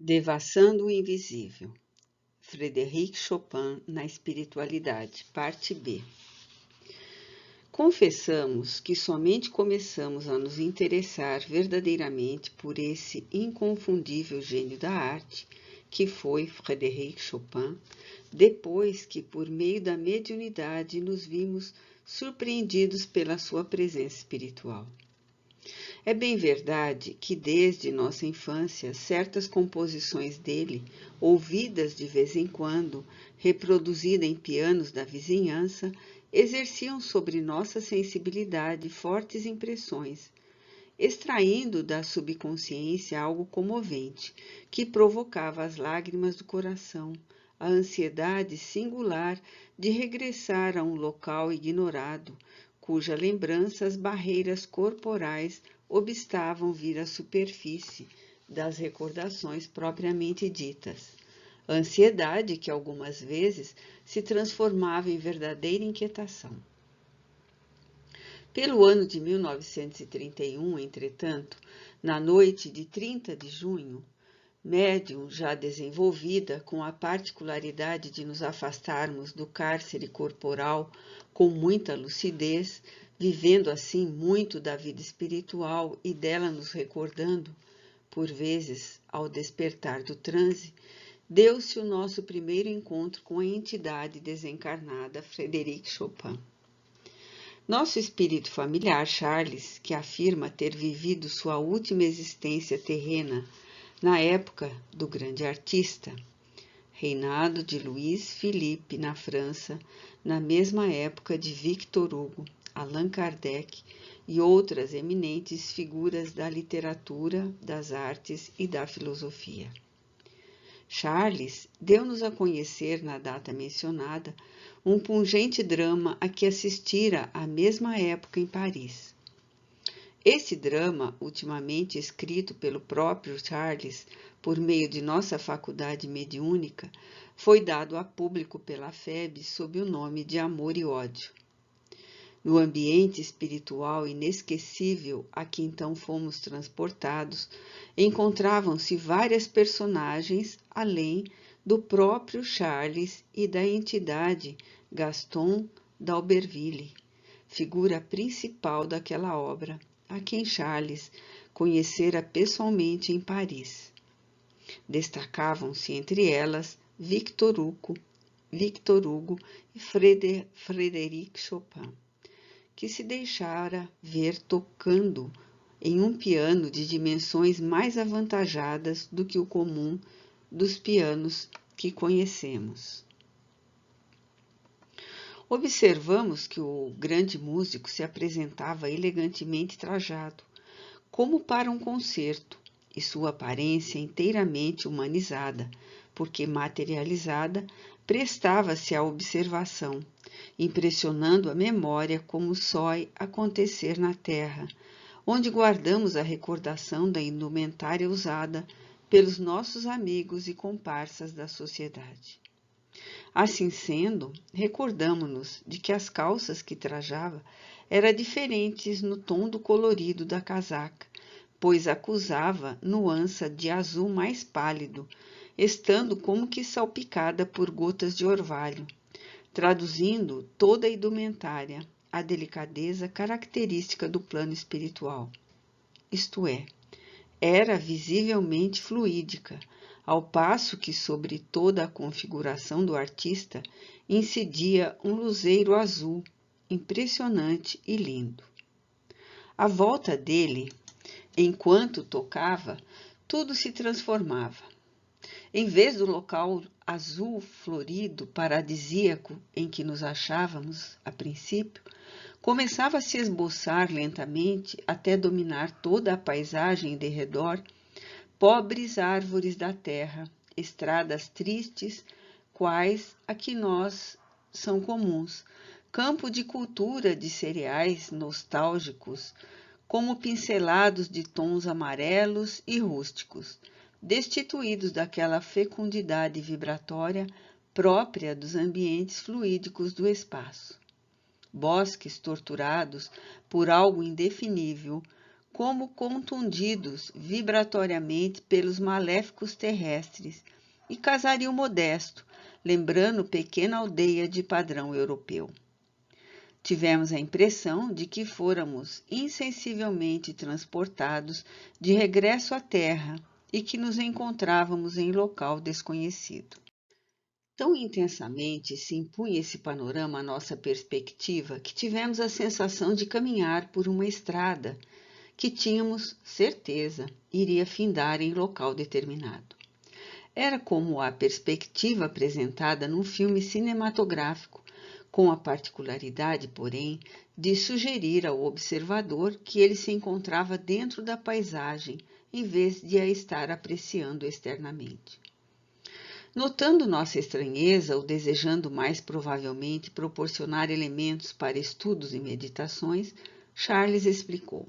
Devassando o Invisível, Frédéric Chopin na Espiritualidade, parte B. Confessamos que somente começamos a nos interessar verdadeiramente por esse inconfundível gênio da arte, que foi Frédéric Chopin, depois que, por meio da mediunidade, nos vimos surpreendidos pela sua presença espiritual. É bem verdade que desde nossa infância certas composições dele, ouvidas de vez em quando, reproduzidas em pianos da vizinhança, exerciam sobre nossa sensibilidade fortes impressões, extraindo da subconsciência algo comovente, que provocava as lágrimas do coração, a ansiedade singular de regressar a um local ignorado, cuja lembrança as barreiras corporais obstavam vir à superfície das recordações propriamente ditas. Ansiedade que algumas vezes se transformava em verdadeira inquietação. Pelo ano de 1931, entretanto, na noite de 30 de junho, médium já desenvolvida, com a particularidade de nos afastarmos do cárcere corporal com muita lucidez, vivendo assim muito da vida espiritual e dela nos recordando, por vezes, ao despertar do transe, deu-se o nosso primeiro encontro com a entidade desencarnada Frédéric Chopin. Nosso espírito familiar, Charles, que afirma ter vivido sua última existência terrena na época do grande artista, reinado de Louis Philippe na França, na mesma época de Victor Hugo, Allan Kardec e outras eminentes figuras da literatura, das artes e da filosofia. Charles deu-nos a conhecer, na data mencionada, um pungente drama a que assistira à mesma época em Paris. Esse drama, ultimamente escrito pelo próprio Charles por meio de nossa faculdade mediúnica, foi dado a público pela FEB sob o nome de Amor e Ódio. No ambiente espiritual inesquecível a que então fomos transportados, encontravam-se várias personagens além do próprio Charles e da entidade Gaston d'Aubervilliers, figura principal daquela obra, a quem Charles conhecera pessoalmente em Paris. Destacavam-se entre elas Victor Hugo e Frédéric Chopin, que se deixara ver tocando em um piano de dimensões mais avantajadas do que o comum dos pianos que conhecemos. Observamos que o grande músico se apresentava elegantemente trajado, como para um concerto, e sua aparência inteiramente humanizada, porque materializada, prestava-se à observação, impressionando a memória como só acontecer na terra, onde guardamos a recordação da indumentária usada pelos nossos amigos e comparsas da sociedade. Assim sendo, recordamo-nos de que as calças que trajava eram diferentes no tom do colorido da casaca, pois acusava nuança de azul mais pálido, estando como que salpicada por gotas de orvalho, traduzindo toda a indumentária a delicadeza característica do plano espiritual. Isto é, era visivelmente fluídica, ao passo que sobre toda a configuração do artista incidia um luzeiro azul, impressionante e lindo. À volta dele, enquanto tocava, tudo se transformava. Em vez do local azul florido, paradisíaco em que nos achávamos a princípio, começava a se esboçar lentamente até dominar toda a paisagem de redor, pobres árvores da terra, estradas tristes, quais a que nós são comuns, campo de cultura de cereais nostálgicos, como pincelados de tons amarelos e rústicos, destituídos daquela fecundidade vibratória própria dos ambientes fluídicos do espaço. Bosques torturados por algo indefinível, como contundidos vibratoriamente pelos maléficos terrestres, e casario modesto, lembrando pequena aldeia de padrão europeu. Tivemos a impressão de que fôramos insensivelmente transportados de regresso à Terra e que nos encontrávamos em local desconhecido. Tão intensamente se impunha esse panorama à nossa perspectiva que tivemos a sensação de caminhar por uma estrada que tínhamos certeza iria findar em local determinado. Era como a perspectiva apresentada num filme cinematográfico, com a particularidade, porém, de sugerir ao observador que ele se encontrava dentro da paisagem, em vez de a estar apreciando externamente. Notando nossa estranheza ou desejando mais provavelmente proporcionar elementos para estudos e meditações, Charles explicou.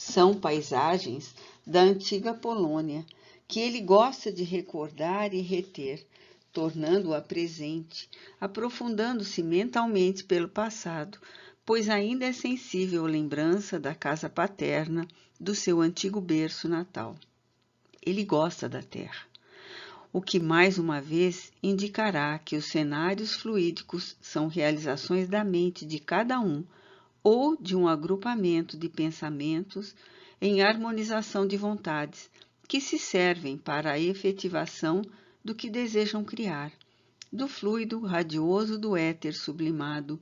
São paisagens da antiga Polônia, que ele gosta de recordar e reter, tornando-a presente, aprofundando-se mentalmente pelo passado, pois ainda é sensível à lembrança da casa paterna, do seu antigo berço natal. Ele gosta da terra, o que mais uma vez indicará que os cenários fluídicos são realizações da mente de cada um ou de um agrupamento de pensamentos em harmonização de vontades, que se servem para a efetivação do que desejam criar, do fluido radioso do éter sublimado,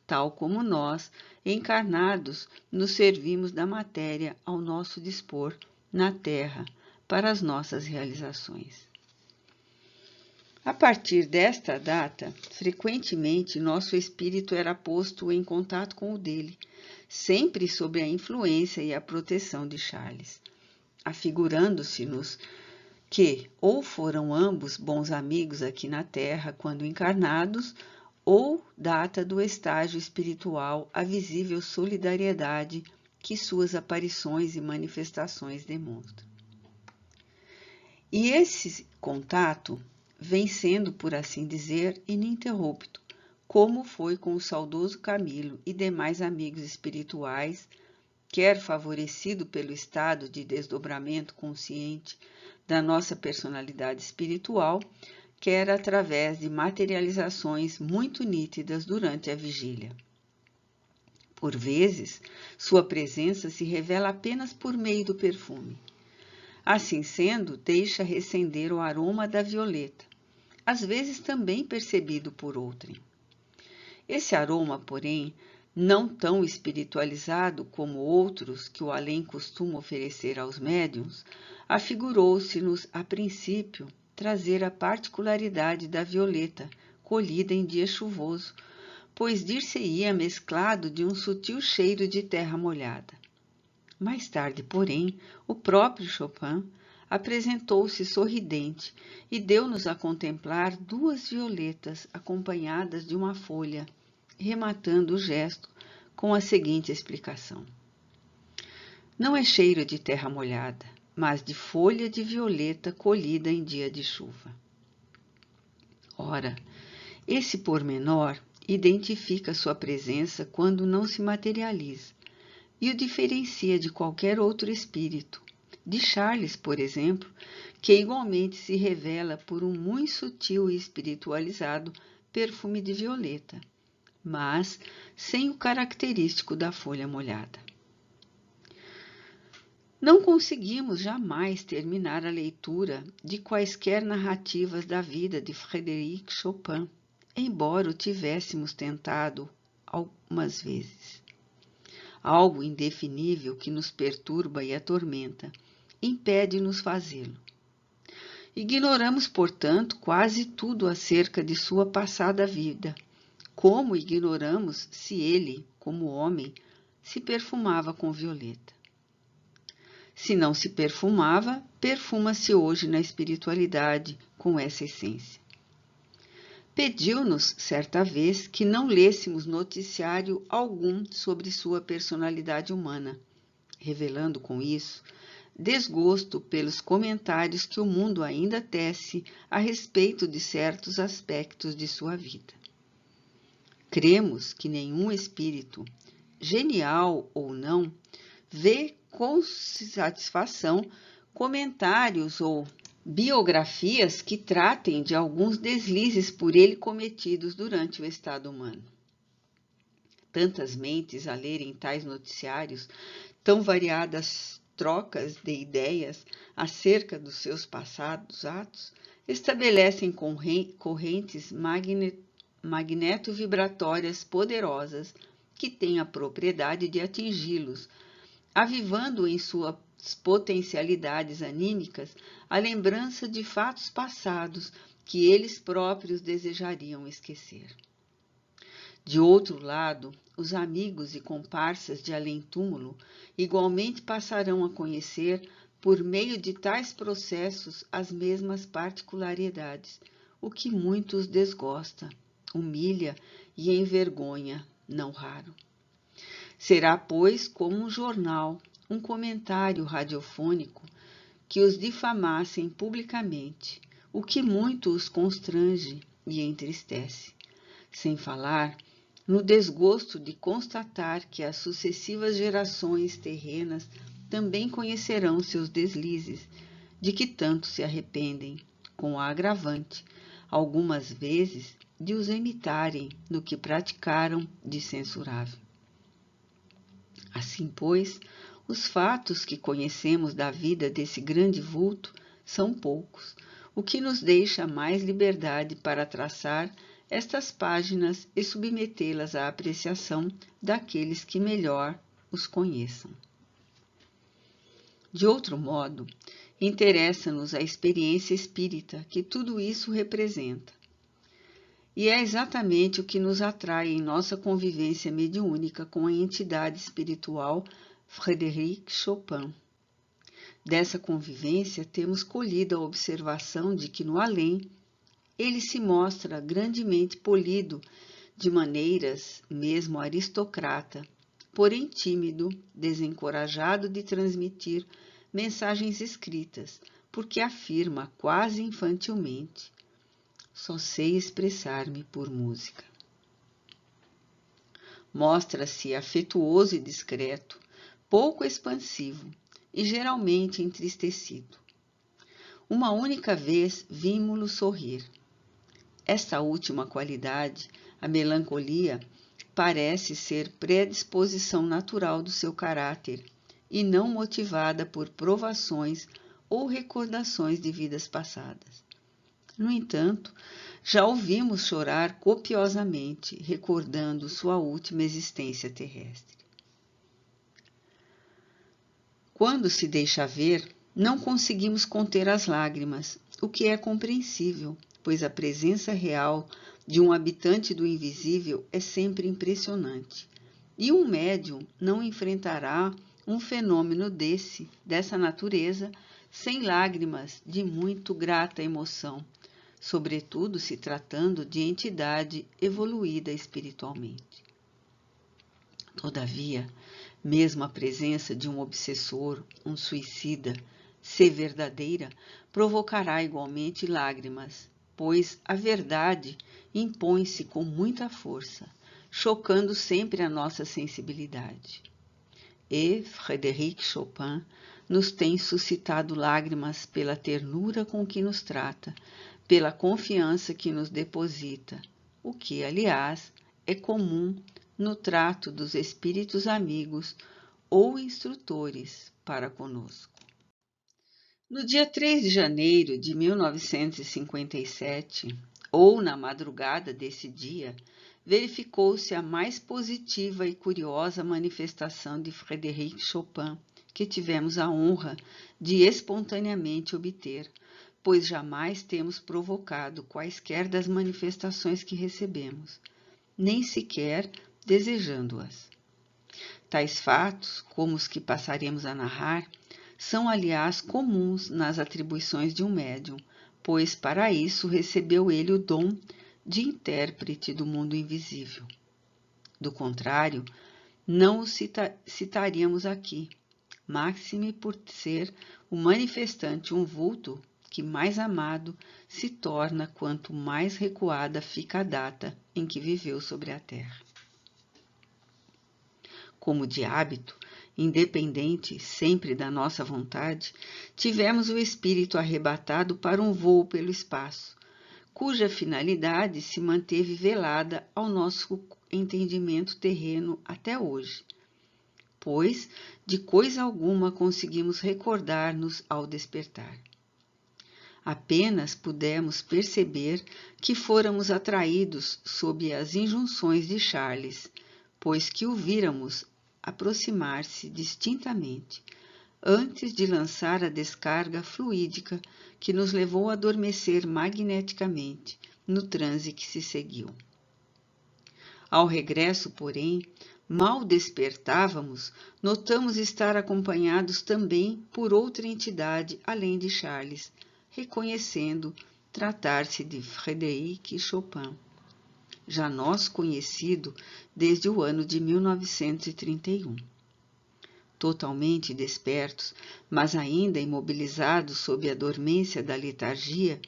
tal como nós, encarnados, nos servimos da matéria ao nosso dispor, na Terra, para as nossas realizações. A partir desta data, frequentemente nosso espírito era posto em contato com o dele, sempre sob a influência e a proteção de Charles, afigurando-se-nos que ou foram ambos bons amigos aqui na Terra quando encarnados, ou data do estágio espiritual a visível solidariedade que suas aparições e manifestações demonstram. E esse contato vem sendo, por assim dizer, ininterrupto, como foi com o saudoso Camilo e demais amigos espirituais, quer favorecido pelo estado de desdobramento consciente da nossa personalidade espiritual, quer através de materializações muito nítidas durante a vigília. Por vezes, sua presença se revela apenas por meio do perfume. Assim sendo, deixa recender o aroma da violeta, às vezes também percebido por outrem. Esse aroma, porém, não tão espiritualizado como outros que o além costuma oferecer aos médiuns, afigurou-se-nos a princípio trazer a particularidade da violeta colhida em dia chuvoso, pois dir-se-ia mesclado de um sutil cheiro de terra molhada. Mais tarde, porém, o próprio Chopin apresentou-se sorridente e deu-nos a contemplar duas violetas acompanhadas de uma folha, rematando o gesto com a seguinte explicação. Não é cheiro de terra molhada, mas de folha de violeta colhida em dia de chuva. Ora, esse pormenor identifica sua presença quando não se materializa e o diferencia de qualquer outro espírito, de Charles, por exemplo, que igualmente se revela por um muito sutil e espiritualizado perfume de violeta, mas sem o característico da folha molhada. Não conseguimos jamais terminar a leitura de quaisquer narrativas da vida de Frédéric Chopin, embora o tivéssemos tentado algumas vezes. Algo indefinível que nos perturba e atormenta impede-nos fazê-lo. Ignoramos, portanto, quase tudo acerca de sua passada vida, como ignoramos se ele, como homem, se perfumava com violeta. Se não se perfumava, perfuma-se hoje na espiritualidade com essa essência. Pediu-nos, certa vez, que não lêssemos noticiário algum sobre sua personalidade humana, revelando com isso desgosto pelos comentários que o mundo ainda tece a respeito de certos aspectos de sua vida. Cremos que nenhum espírito, genial ou não, vê com satisfação comentários ou biografias que tratem de alguns deslizes por ele cometidos durante o estado humano. Tantas mentes a lerem tais noticiários, tão variadas trocas de ideias acerca dos seus passados atos, estabelecem correntes magneto-vibratórias poderosas que têm a propriedade de atingi-los, avivando em suas potencialidades anímicas a lembrança de fatos passados que eles próprios desejariam esquecer. De outro lado, os amigos e comparsas de além-túmulo igualmente passarão a conhecer, por meio de tais processos, as mesmas particularidades, o que muitos desgosta, humilha e envergonha, não raro. Será, pois, como um jornal, um comentário radiofônico que os difamassem publicamente, o que muito os constrange e entristece, sem falar no desgosto de constatar que as sucessivas gerações terrenas também conhecerão seus deslizes, de que tanto se arrependem, com a agravante, algumas vezes, de os imitarem no que praticaram de censurável. Assim, pois, os fatos que conhecemos da vida desse grande vulto são poucos, o que nos deixa mais liberdade para traçar estas páginas e submetê-las à apreciação daqueles que melhor os conheçam. De outro modo, interessa-nos a experiência espírita que tudo isso representa. E é exatamente o que nos atrai em nossa convivência mediúnica com a entidade espiritual Frédéric Chopin. Dessa convivência temos colhido a observação de que no além, ele se mostra grandemente polido, de maneiras mesmo aristocrata, porém tímido, desencorajado de transmitir mensagens escritas, porque afirma quase infantilmente: só sei expressar-me por música. Mostra-se afetuoso e discreto, pouco expansivo e geralmente entristecido. Uma única vez vimo-lo sorrir. Esta última qualidade, a melancolia, parece ser predisposição natural do seu caráter e não motivada por provações ou recordações de vidas passadas. No entanto, já o vimos chorar copiosamente, recordando sua última existência terrestre. Quando se deixa ver, não conseguimos conter as lágrimas, o que é compreensível, pois a presença real de um habitante do invisível é sempre impressionante. E um médium não enfrentará um fenômeno dessa natureza, sem lágrimas de muito grata emoção, sobretudo se tratando de entidade evoluída espiritualmente. Todavia, mesmo a presença de um obsessor, um suicida, se verdadeira, provocará igualmente lágrimas, pois a verdade impõe-se com muita força, chocando sempre a nossa sensibilidade. E Frédéric Chopin nos tem suscitado lágrimas pela ternura com que nos trata, pela confiança que nos deposita, o que, aliás, é comum no trato dos espíritos amigos ou instrutores para conosco. No dia 3 de janeiro de 1957, ou na madrugada desse dia, verificou-se a mais positiva e curiosa manifestação de Frédéric Chopin que tivemos a honra de espontaneamente obter, pois jamais temos provocado quaisquer das manifestações que recebemos, nem sequer desejando-as. Tais fatos, como os que passaremos a narrar, são, aliás, comuns nas atribuições de um médium, pois para isso recebeu ele o dom de intérprete do mundo invisível. Do contrário, não o citaríamos aqui, máxime por ser o manifestante um vulto que mais amado se torna quanto mais recuada fica a data em que viveu sobre a terra. Como de hábito, independente sempre da nossa vontade, tivemos o espírito arrebatado para um voo pelo espaço, cuja finalidade se manteve velada ao nosso entendimento terreno até hoje, pois de coisa alguma conseguimos recordar-nos ao despertar. Apenas pudemos perceber que fôramos atraídos sob as injunções de Charles, pois que o víramos aproximar-se distintamente, antes de lançar a descarga fluídica que nos levou a adormecer magneticamente no transe que se seguiu. Ao regresso, porém, mal despertávamos, notamos estar acompanhados também por outra entidade além de Charles, reconhecendo tratar-se de Frédéric Chopin, já nós conhecido desde o ano de 1931. Totalmente despertos, mas ainda imobilizados sob a dormência da letargia,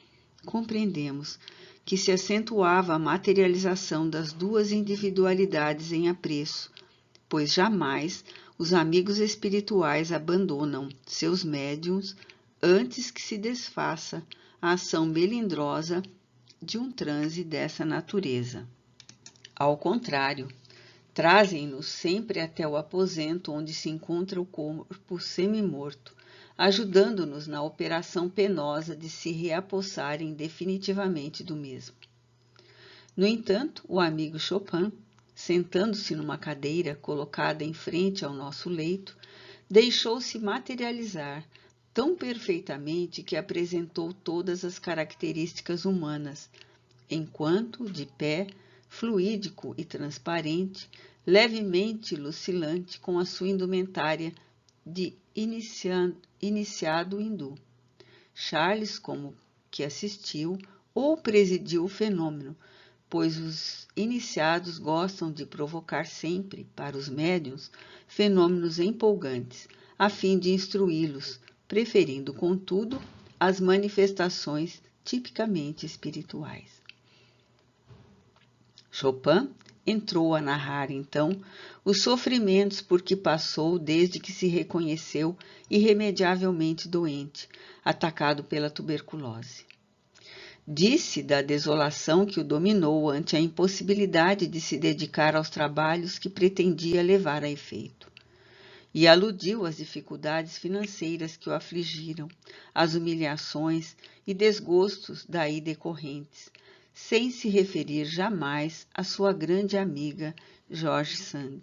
compreendemos que se acentuava a materialização das duas individualidades em apreço, pois jamais os amigos espirituais abandonam seus médiuns antes que se desfaça a ação melindrosa de um transe dessa natureza. Ao contrário, trazem-nos sempre até o aposento onde se encontra o corpo semi-morto, ajudando-nos na operação penosa de se reapossarem definitivamente do mesmo. No entanto, o amigo Chopin, sentando-se numa cadeira colocada em frente ao nosso leito, deixou-se materializar tão perfeitamente que apresentou todas as características humanas, enquanto, de pé, fluídico e transparente, levemente lucilante com a sua indumentária de iniciado hindu. Charles, como que assistiu ou presidiu o fenômeno, pois os iniciados gostam de provocar sempre, para os médiuns, fenômenos empolgantes, a fim de instruí-los, preferindo, contudo, as manifestações tipicamente espirituais. Chopin entrou a narrar, então, os sofrimentos por que passou desde que se reconheceu irremediavelmente doente, atacado pela tuberculose. Disse da desolação que o dominou ante a impossibilidade de se dedicar aos trabalhos que pretendia levar a efeito. E aludiu às dificuldades financeiras que o afligiram, às humilhações e desgostos daí decorrentes, sem se referir jamais à sua grande amiga George Sand.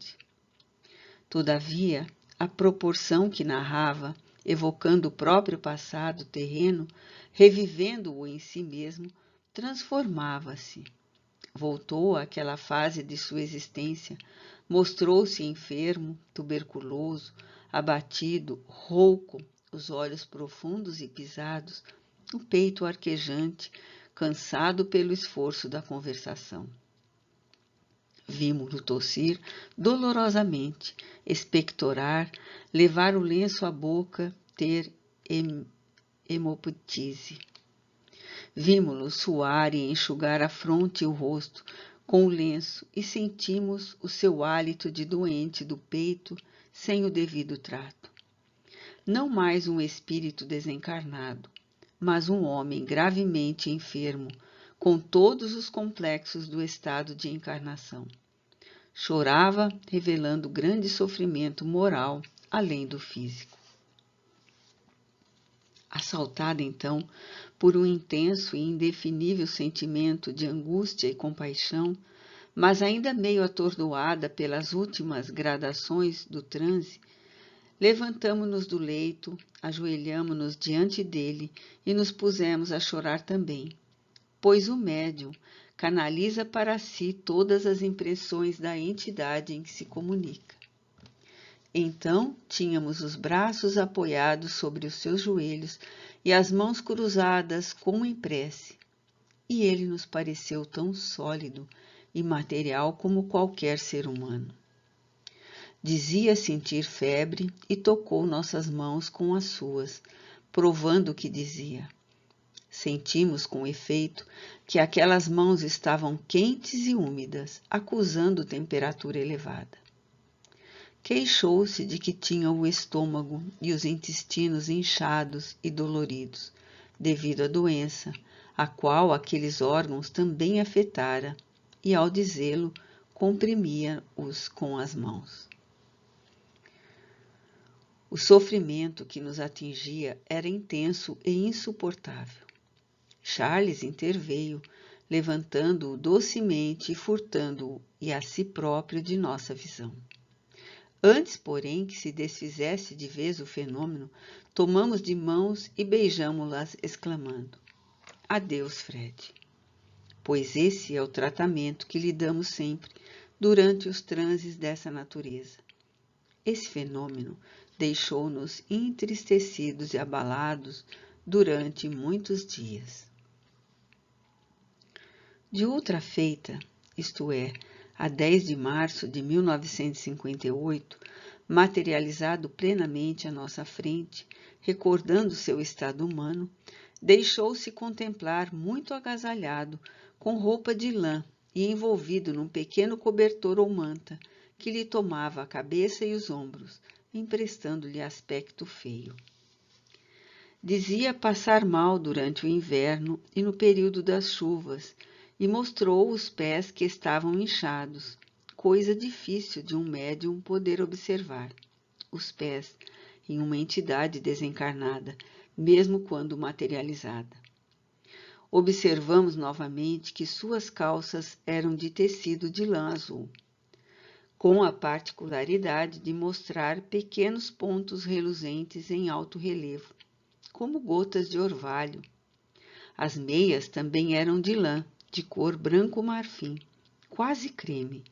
Todavia, a proporção que narrava, evocando o próprio passado terreno, revivendo-o em si mesmo, transformava-se. Voltou àquela fase de sua existência, mostrou-se enfermo, tuberculoso, abatido, rouco, os olhos profundos e pisados, o peito arquejante, cansado pelo esforço da conversação. Vimo-lo tossir dolorosamente, expectorar, levar o lenço à boca, ter hemoptise. Vimo-lo suar e enxugar a fronte e o rosto com o lenço e sentimos o seu hálito de doente do peito sem o devido trato. Não mais um espírito desencarnado, mas um homem gravemente enfermo, com todos os complexos do estado de encarnação. Chorava, revelando grande sofrimento moral, além do físico. Assaltada, então, por um intenso e indefinível sentimento de angústia e compaixão, mas ainda meio atordoada pelas últimas gradações do transe, levantamo-nos do leito, ajoelhamo-nos diante dele e nos pusemos a chorar também, pois o médium canaliza para si todas as impressões da entidade em que se comunica. Então, tínhamos os braços apoiados sobre os seus joelhos e as mãos cruzadas como em prece, e ele nos pareceu tão sólido e material como qualquer ser humano. Dizia sentir febre e tocou nossas mãos com as suas, provando o que dizia. Sentimos, com efeito, que aquelas mãos estavam quentes e úmidas, acusando temperatura elevada. queixou-se de que tinha o estômago e os intestinos inchados e doloridos, devido à doença, a qual aqueles órgãos também afetara, e ao dizê-lo, comprimia-os com as mãos. O sofrimento que nos atingia era intenso e insuportável. Charles interveio, levantando-o docemente e furtando-o e a si próprio de nossa visão. Antes, porém, que se desfizesse de vez o fenômeno, tomamos de mãos e beijamo-las, exclamando: Adeus, Fred. Pois esse é o tratamento que lhe damos sempre durante os transes dessa natureza. Esse fenômeno deixou-nos entristecidos e abalados durante muitos dias. De outra feita, isto é, a 10 de março de 1958, materializado plenamente à nossa frente, recordando seu estado humano, deixou-se contemplar muito agasalhado, com roupa de lã e envolvido num pequeno cobertor ou manta, que lhe tomava a cabeça e os ombros, emprestando-lhe aspecto feio. Dizia passar mal durante o inverno e no período das chuvas, e mostrou os pés que estavam inchados, coisa difícil de um médium poder observar. Os pés em uma entidade desencarnada, mesmo quando materializada. Observamos novamente que suas calças eram de tecido de lã azul, com a particularidade de mostrar pequenos pontos reluzentes em alto relevo, como gotas de orvalho. As meias também eram de lã, de cor branco-marfim, quase creme,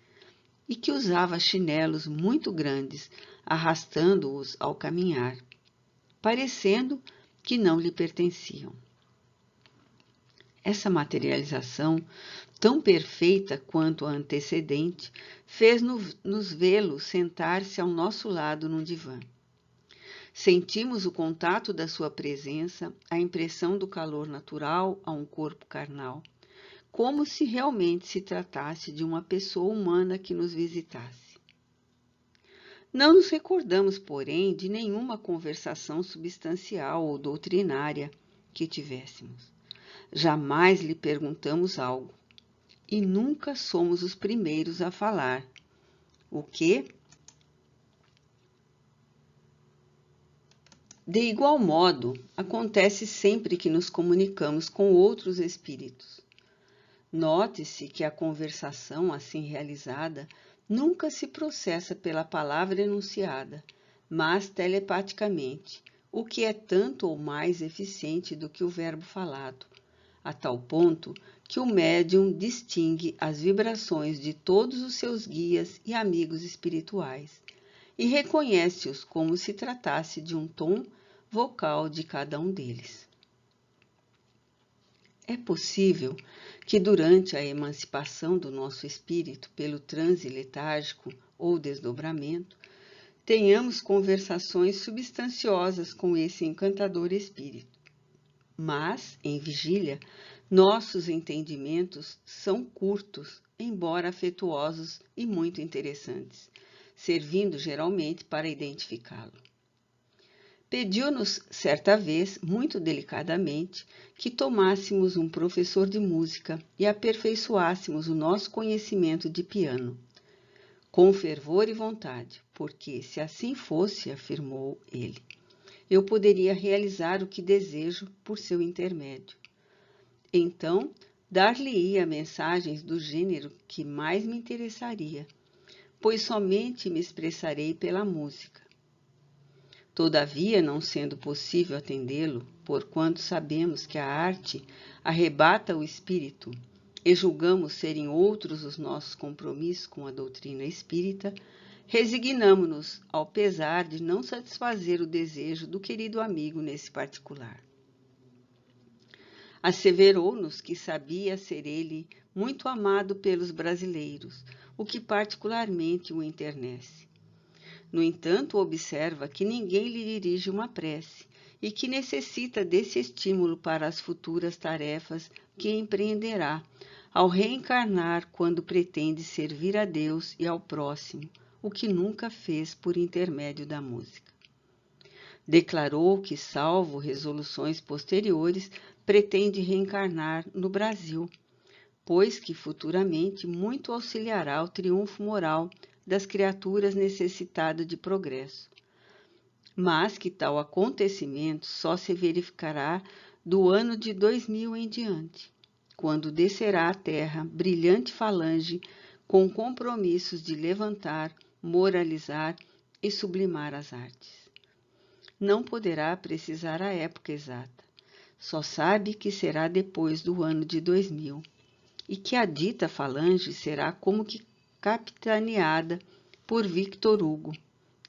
e que usava chinelos muito grandes, arrastando-os ao caminhar, parecendo que não lhe pertenciam. Essa materialização, tão perfeita quanto a antecedente, fez-nos vê-lo sentar-se ao nosso lado num divã. Sentimos o contato da sua presença, a impressão do calor natural a um corpo carnal, como se realmente se tratasse de uma pessoa humana que nos visitasse. Não nos recordamos, porém, de nenhuma conversação substancial ou doutrinária que tivéssemos. Jamais lhe perguntamos algo, e nunca somos os primeiros a falar. O que? De igual modo, acontece sempre que nos comunicamos com outros espíritos. Note-se que a conversação assim realizada nunca se processa pela palavra enunciada, mas telepaticamente, o que é tanto ou mais eficiente do que o verbo falado, a tal ponto que o médium distingue as vibrações de todos os seus guias e amigos espirituais e reconhece-os como se tratasse de um tom vocal de cada um deles. É possível que durante a emancipação do nosso espírito pelo transe letárgico ou desdobramento, tenhamos conversações substanciosas com esse encantador espírito. Mas, em vigília, nossos entendimentos são curtos, embora afetuosos e muito interessantes, servindo geralmente para identificá-lo. Pediu-nos, certa vez, muito delicadamente, que tomássemos um professor de música e aperfeiçoássemos o nosso conhecimento de piano, com fervor e vontade, porque, se assim fosse, afirmou ele, eu poderia realizar o que desejo por seu intermédio. Então, dar-lhe-ia mensagens do gênero que mais me interessaria, pois somente me expressarei pela música. Todavia, não sendo possível atendê-lo, porquanto sabemos que a arte arrebata o espírito e julgamos serem outros os nossos compromissos com a doutrina espírita, resignamo-nos ao pesar de não satisfazer o desejo do querido amigo nesse particular. Asseverou-nos que sabia ser ele muito amado pelos brasileiros, o que particularmente o enternece. No entanto, observa que ninguém lhe dirige uma prece e que necessita desse estímulo para as futuras tarefas que empreenderá ao reencarnar quando pretende servir a Deus e ao próximo, o que nunca fez por intermédio da música. Declarou que, salvo resoluções posteriores, pretende reencarnar no Brasil, pois que futuramente muito auxiliará o triunfo moral das criaturas necessitadas de progresso, mas que tal acontecimento só se verificará do ano de 2000 em diante, quando descerá à Terra brilhante falange com compromissos de levantar, moralizar e sublimar as artes. Não poderá precisar a época exata, só sabe que será depois do ano de 2000, e que a dita falange será como que capitaneada por Victor Hugo,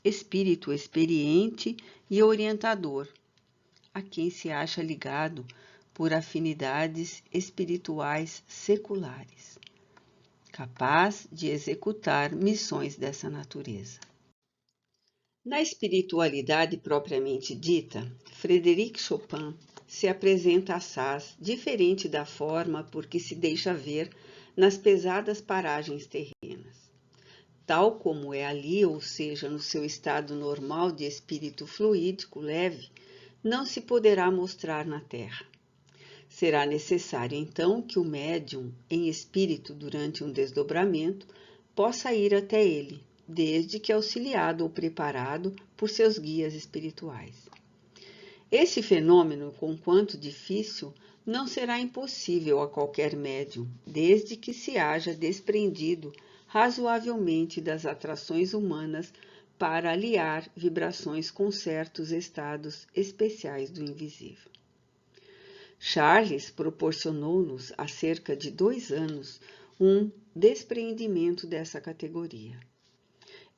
espírito experiente e orientador, a quem se acha ligado por afinidades espirituais seculares, capaz de executar missões dessa natureza. Na espiritualidade propriamente dita, Frédéric Chopin se apresenta assaz diferente da forma por que se deixa ver nas pesadas paragens terrenas. Tal como é ali, ou seja, no seu estado normal de espírito fluídico leve, não se poderá mostrar na Terra. Será necessário, então, que o médium, em espírito durante um desdobramento, possa ir até ele, desde que auxiliado ou preparado por seus guias espirituais. Esse fenômeno, conquanto difícil, não será impossível a qualquer médium, desde que se haja desprendido razoavelmente das atrações humanas para aliar vibrações com certos estados especiais do invisível. Charles proporcionou-nos há cerca de 2 anos um despreendimento dessa categoria.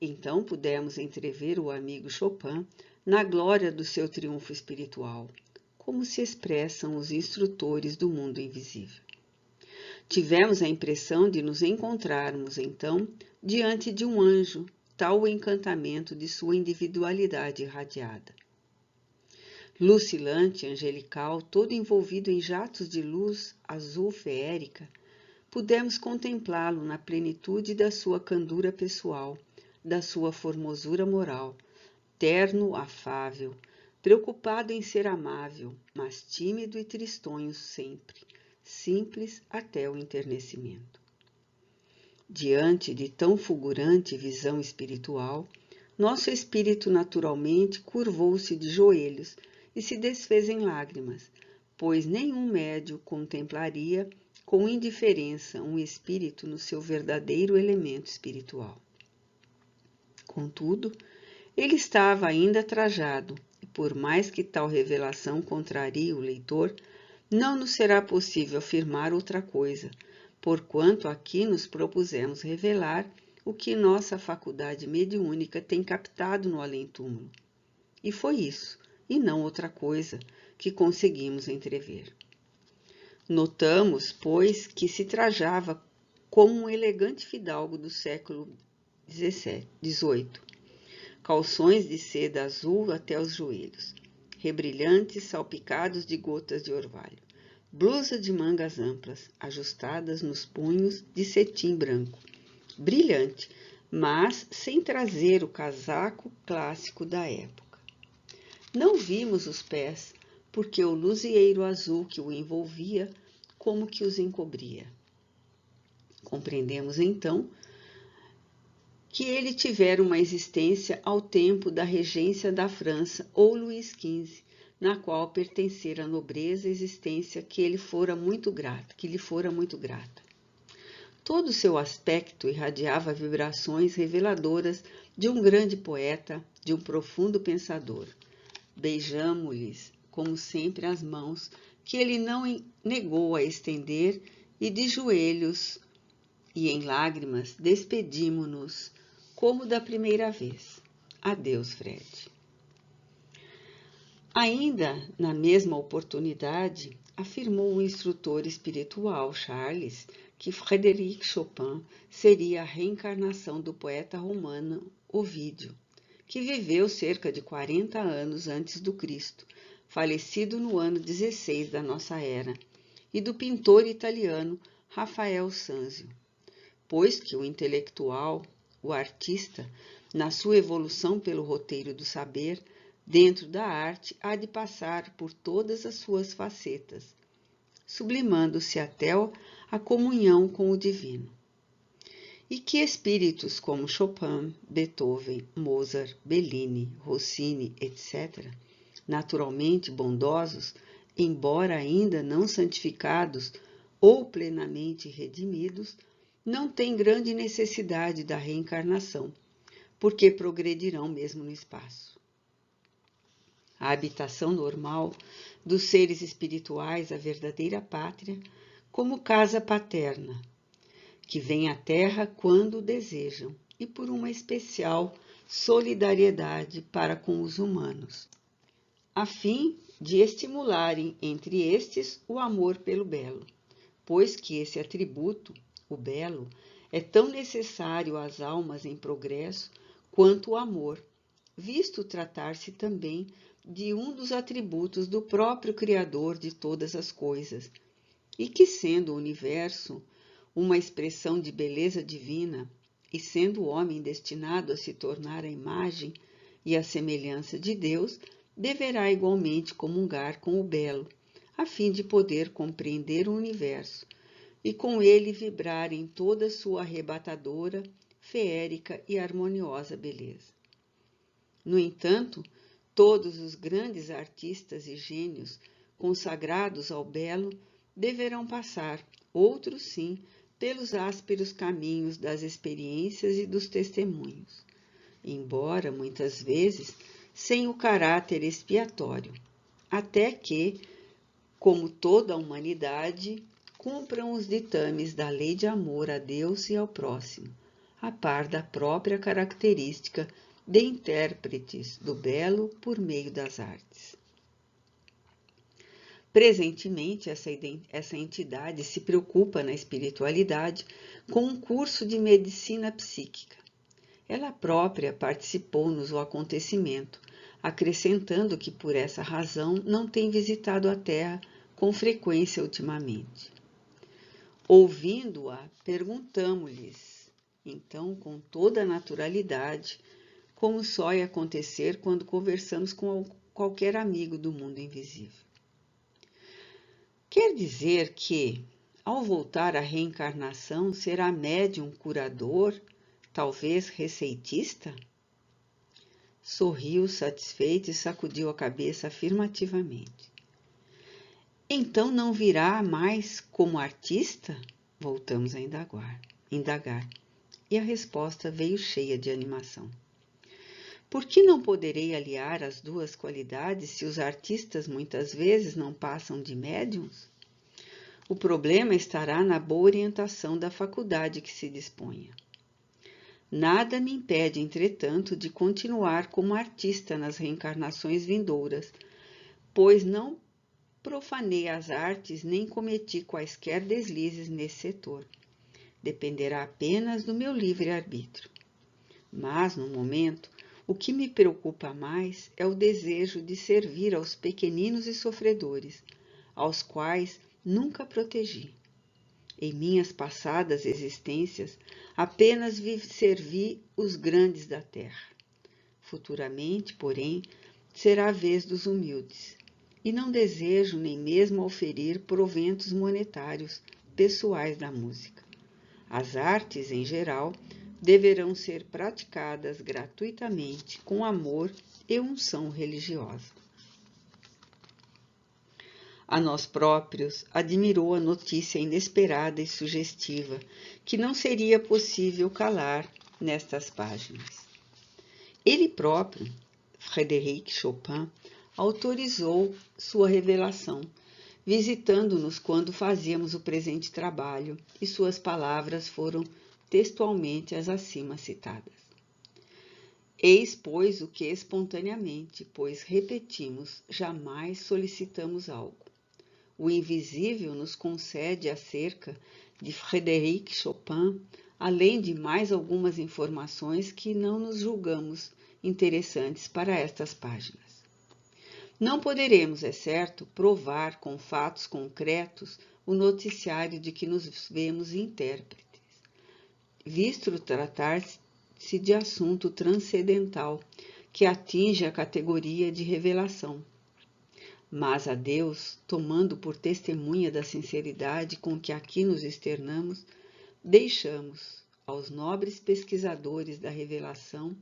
Então pudemos entrever o amigo Chopin na glória do seu triunfo espiritual, como se expressam os instrutores do mundo invisível. Tivemos a impressão de nos encontrarmos, então, diante de um anjo, tal o encantamento de sua individualidade irradiada. Lucilante, angelical, todo envolvido em jatos de luz azul feérica, pudemos contemplá-lo na plenitude da sua candura pessoal, da sua formosura moral, terno, afável, preocupado em ser amável, mas tímido e tristonho sempre, simples até o enternecimento. Diante de tão fulgurante visão espiritual, nosso espírito naturalmente curvou-se de joelhos e se desfez em lágrimas, pois nenhum médium contemplaria com indiferença um espírito no seu verdadeiro elemento espiritual. Contudo, ele estava ainda trajado, e por mais que tal revelação contrarie o leitor, não nos será possível afirmar outra coisa, porquanto aqui nos propusemos revelar o que nossa faculdade mediúnica tem captado no além-túmulo. E foi isso, e não outra coisa, que conseguimos entrever. Notamos, pois, que se trajava como um elegante fidalgo do século XVIII, calções de seda azul até os joelhos, rebrilhantes salpicados de gotas de orvalho, blusa de mangas amplas, ajustadas nos punhos de cetim branco, brilhante, mas sem trazer o casaco clássico da época. Não vimos os pés, porque o luzieiro azul que o envolvia como que os encobria. Compreendemos, então, que ele tivera uma existência ao tempo da regência da França ou Luís XV, na qual pertencera a nobreza existência que lhe fora muito grata. Todo o seu aspecto irradiava vibrações reveladoras de um grande poeta, de um profundo pensador. Beijamo-lhes, como sempre, as mãos que ele não negou a estender e de joelhos e em lágrimas despedimo-nos como da primeira vez. Adeus, Fred. Ainda na mesma oportunidade, afirmou o instrutor espiritual Charles que Frédéric Chopin seria a reencarnação do poeta romano Ovídio, que viveu cerca de 40 anos antes do Cristo, falecido no ano 16 da nossa era, e do pintor italiano Rafael Sanzio, pois que o intelectual o artista, na sua evolução pelo roteiro do saber, dentro da arte, há de passar por todas as suas facetas, sublimando-se até a comunhão com o divino. E que espíritos como Chopin, Beethoven, Mozart, Bellini, Rossini, etc., naturalmente bondosos, embora ainda não santificados ou plenamente redimidos, não têm grande necessidade da reencarnação, porque progredirão mesmo no espaço. A habitação normal dos seres espirituais, a verdadeira pátria, como casa paterna, que vem à Terra quando o desejam e por uma especial solidariedade para com os humanos, a fim de estimularem entre estes o amor pelo belo, pois que esse atributo, o belo, é tão necessário às almas em progresso quanto o amor, visto tratar-se também de um dos atributos do próprio Criador de todas as coisas, e que, sendo o universo uma expressão de beleza divina, e sendo o homem destinado a se tornar a imagem e a semelhança de Deus, deverá igualmente comungar com o belo, a fim de poder compreender o universo e com ele vibrar em toda sua arrebatadora, feérica e harmoniosa beleza. No entanto, todos os grandes artistas e gênios consagrados ao belo deverão passar, outros sim, pelos ásperos caminhos das experiências e dos testemunhos, embora muitas vezes sem o caráter expiatório, até que, como toda a humanidade, cumpram os ditames da lei de amor a Deus e ao próximo, a par da própria característica de intérpretes do belo por meio das artes. Presentemente, essa entidade se preocupa na espiritualidade com um curso de medicina psíquica. Ela própria participou-nos o acontecimento, acrescentando que por essa razão não tem visitado a Terra com frequência ultimamente. Ouvindo-a, perguntamo-lhes, então, com toda a naturalidade, como só é acontecer quando conversamos com qualquer amigo do mundo invisível. Quer dizer que, ao voltar à reencarnação, será médium curador, talvez receitista? Sorriu satisfeito e sacudiu a cabeça afirmativamente. Então não virá mais como artista? Voltamos a indagar. E a resposta veio cheia de animação. Por que não poderei aliar as duas qualidades se os artistas muitas vezes não passam de médiuns? O problema estará na boa orientação da faculdade que se disponha. Nada me impede, entretanto, de continuar como artista nas reencarnações vindouras, pois não profanei as artes nem cometi quaisquer deslizes nesse setor. Dependerá apenas do meu livre-arbítrio. Mas, no momento, o que me preocupa mais é o desejo de servir aos pequeninos e sofredores, aos quais nunca protegi. Em minhas passadas existências, apenas servi os grandes da terra. Futuramente, porém, será a vez dos humildes, e não desejo nem mesmo oferir proventos monetários pessoais da música. As artes, em geral, deverão ser praticadas gratuitamente, com amor e unção religiosa. A nós próprios admirou a notícia inesperada e sugestiva, que não seria possível calar nestas páginas. Ele próprio, Frédéric Chopin, autorizou sua revelação, visitando-nos quando fazíamos o presente trabalho, e suas palavras foram textualmente as acima citadas. Eis, pois, o que espontaneamente, pois repetimos, jamais solicitamos algo. O invisível nos concede acerca de Frédéric Chopin, além de mais algumas informações que não nos julgamos interessantes para estas páginas. Não poderemos, é certo, provar com fatos concretos o noticiário de que nos vemos intérpretes, visto tratar-se trata-se de assunto transcendental, que atinge a categoria de revelação. Mas a Deus, tomando por testemunha da sinceridade com que aqui nos externamos, deixamos aos nobres pesquisadores da revelação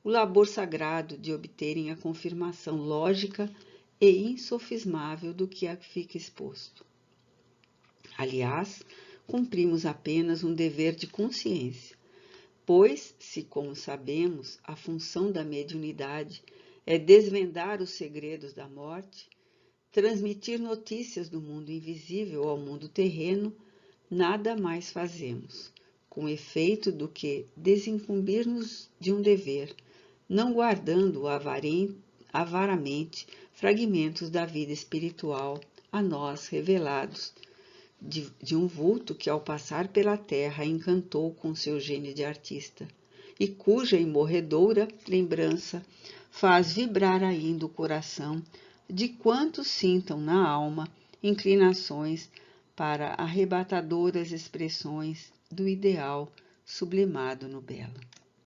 o labor sagrado de obterem a confirmação lógica e insofismável do que fica exposto. Aliás, cumprimos apenas um dever de consciência, pois, se, como sabemos, a função da mediunidade é desvendar os segredos da morte, transmitir notícias do mundo invisível ao mundo terreno, nada mais fazemos, com efeito do que desincumbir-nos de um dever, não guardando avaramente fragmentos da vida espiritual a nós revelados, de um vulto que ao passar pela terra encantou com seu gênio de artista, e cuja imorredoura lembrança faz vibrar ainda o coração de quantos sintam na alma inclinações para arrebatadoras expressões do ideal sublimado no belo.